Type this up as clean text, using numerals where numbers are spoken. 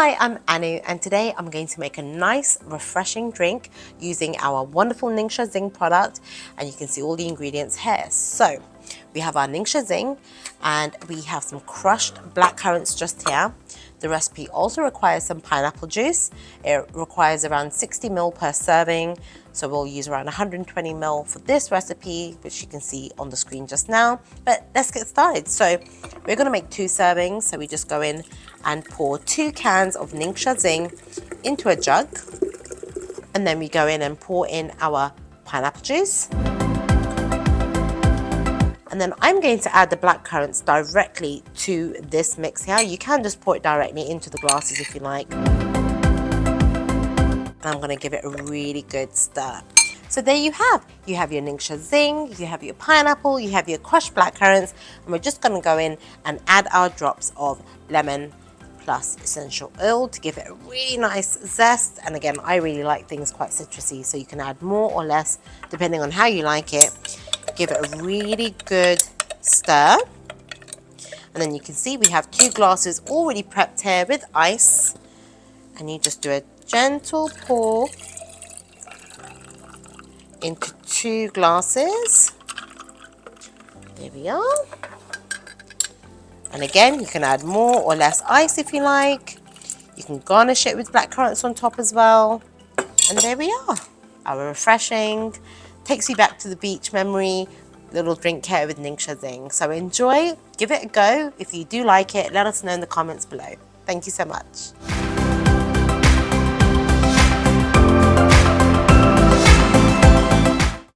Hi, I'm Anu, and today I'm going to make a nice, refreshing drink using our wonderful NingXia Zyng product, and you can see all the ingredients here. So, we have our NingXia Zyng, and we have some crushed black currants just here. The recipe also requires some pineapple juice. It requires around 60 ml per serving, so we'll use around 120 ml for this recipe, which you can see on the screen just now. But let's get started. So we're going to make 2 servings, so we just go in and pour 2 cans of NingXia Zyng into a jug, and then we go in and pour in our pineapple juice. And then I'm going to add the black currants directly to this mix here. You can just pour it directly into the glasses if you like. And I'm going to give it a really good stir. So there you have your NingXia Zyng, you have your pineapple, you have your crushed black currants, and we're just going to go in and add our drops of lemon plus essential oil to give it a really nice zest. And again, I really like things quite citrusy, so you can add more or less depending on how you like it. Give it a really good stir, and then you can see we have 2 glasses already prepped here with ice, and you just do a gentle pour into 2 glasses. There we are. And again, you can add more or less ice if you like. You can garnish it with black currants on top as well. And there we are. Our refreshing, takes you back to the beach memory little drink here with NingXia Zyng. So enjoy, give it a go. If you do like it, let us know in the comments below. Thank you so much.